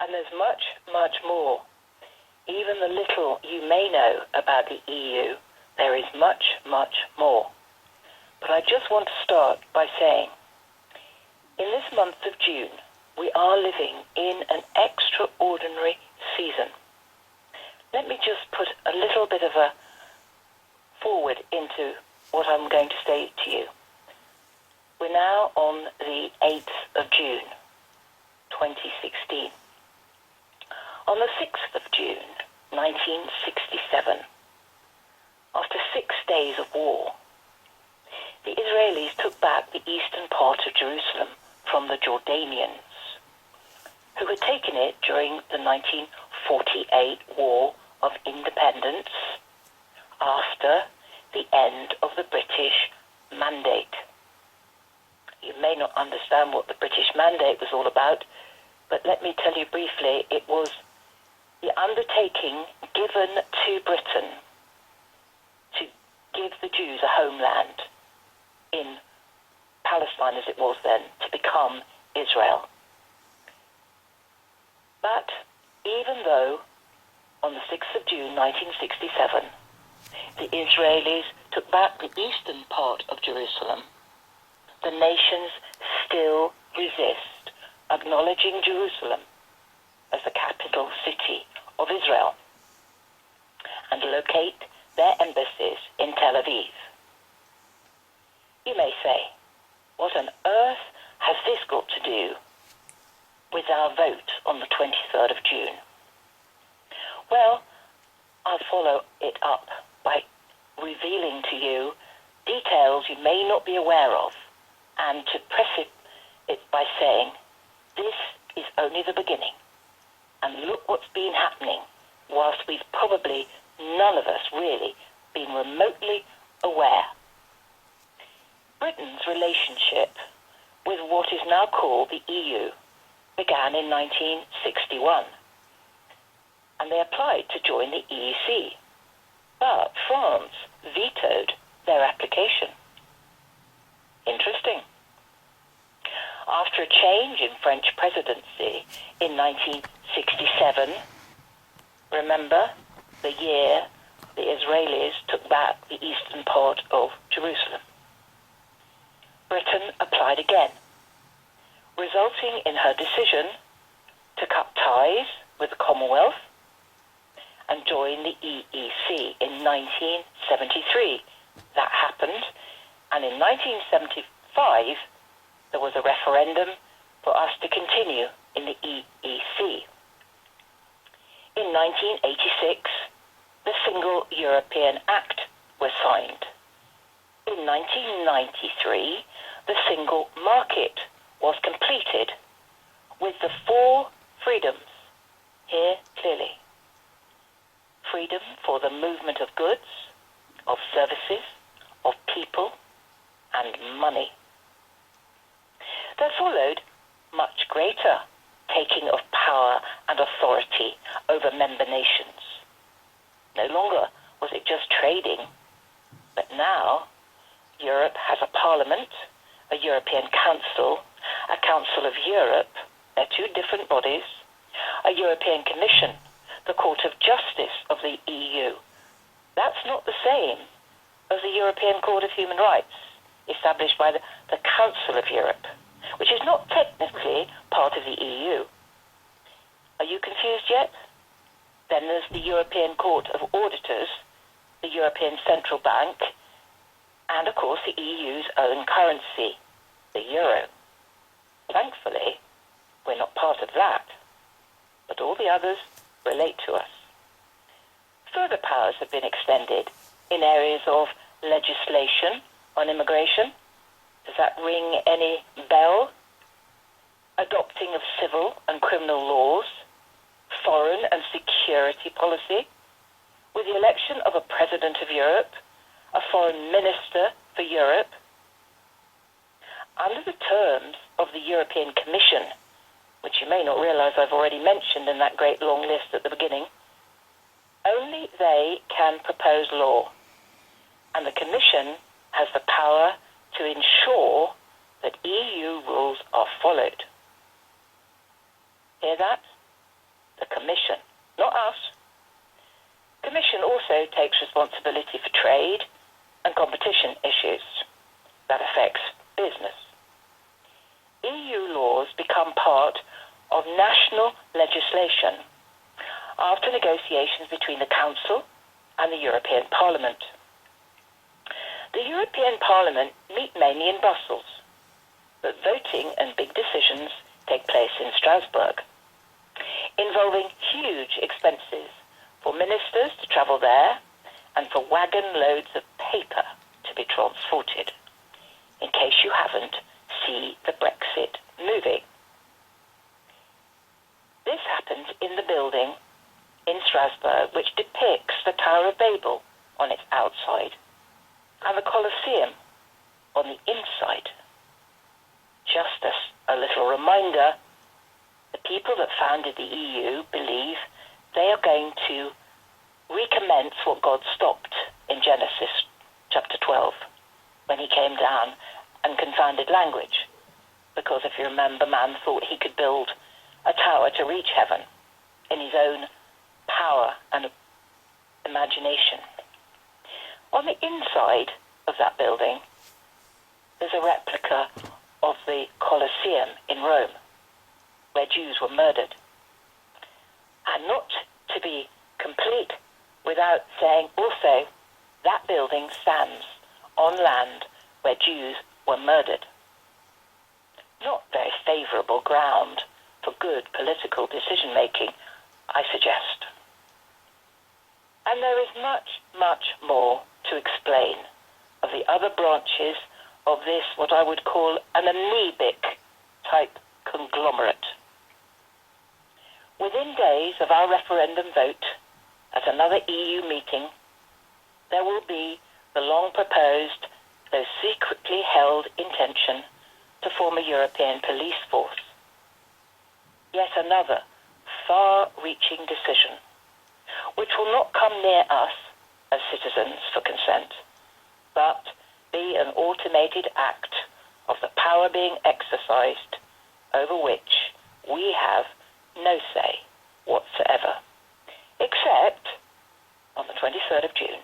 And there's much, much more. Even the little you may know about the EU, there is much, much more. But I just want to start by saying, in this month of June, we are living in an extraordinary season. Let me just put a little bit of a forward into what I'm going to say to you. We're now on the 8th of June, 2016. On the 6th of June, 1967, after 6 days of war, the Israelis took back the eastern part of Jerusalem from the Jordanians, who had taken it during the 1948 War of Independence after the end of the British Mandate. You may not understand what the British Mandate was all about, but let me tell you briefly, it was the undertaking given to Britain to give the Jews a homeland in Palestine, as it was then, to become Israel. But even though on the 6th of June 1967, the Israelis took back the eastern part of Jerusalem, the nations still resist acknowledging Jerusalem as the capital city of Israel and locate their embassies in Tel Aviv. You may say, what on earth has this got to do with our vote on the 23rd of June? Well, I'll follow it up by revealing to you details you may not be aware of, and to preface it by saying, this is only the beginning, and look what's been happening whilst we've probably, none of us really, been remotely aware. Britain's relationship with what is now called the EU began in 1961, and they applied to join the EEC, but France vetoed their application. Interesting. After a change in French presidency in 1967, remember the year the Israelis took back the eastern part of Jerusalem, Britain applied again, resulting in her decision to cut ties with the Commonwealth and join the EEC in 1973. That happened, and in 1975 there was a referendum for us to continue in the EEC. In 1986, the Single European Act was signed. In 1993, the Single Market was completed with the 4 freedoms here clearly. Freedom for the movement of goods, of services, of people, and money. There followed much greater taking of power and authority over member nations. No longer was it just trading, but now Europe has a parliament, a European Council, a Council of Europe, they're 2 different bodies, a European Commission, the Court of Justice of the EU. That's not the same as the European Court of Human Rights, established by the Council of Europe, which is not technically part of the EU. Are you confused yet? Then there's the European Court of Auditors, the European Central Bank, and of course the EU's own currency, the euro. Thankfully, we're not part of that, but all the others relate to us. Further powers have been extended in areas of legislation on immigration. Does that ring any bell? Adopting of civil and criminal laws, foreign and security policy, with the election of a President of Europe, a Foreign Minister for Europe. Under the terms of the European Commission, which you may not realize I've already mentioned in that great long list at the beginning, only they can propose law, and the Commission has the power to ensure that EU rules are followed. Hear that? Commission, not us. Commission also takes responsibility for trade and competition issues that affects business. EU laws become part of national legislation after negotiations between the Council and the European Parliament. The European Parliament meet mainly in Brussels, but voting and big decisions take place in Strasbourg, involving huge expenses for ministers to travel there and for wagon loads of paper to be transported. In case you haven't, see the Brexit movie. This happens in the building in Strasbourg, which depicts the Tower of Babel on its outside and the Colosseum on the inside. Just as a little reminder, the people that founded the EU believe they are going to recommence what God stopped in Genesis chapter 12 when he came down and confounded language. Because if you remember, man thought he could build a tower to reach heaven in his own power and imagination. On the inside of that building, there's a replica of the Colosseum in Rome, where Jews were murdered. And not to be complete without saying also that building stands on land where Jews were murdered. Not very favourable ground for good political decision-making, I suggest. And there is much, much more to explain of the other branches of this, what I would call an amoebic type conglomerate. Within days of our referendum vote at another EU meeting, there will be the long proposed, though secretly held intention to form a European police force. Yet another far-reaching decision, which will not come near us as citizens for consent, but be an automated act of the power being exercised over which we have no say whatsoever, except on the 23rd of June.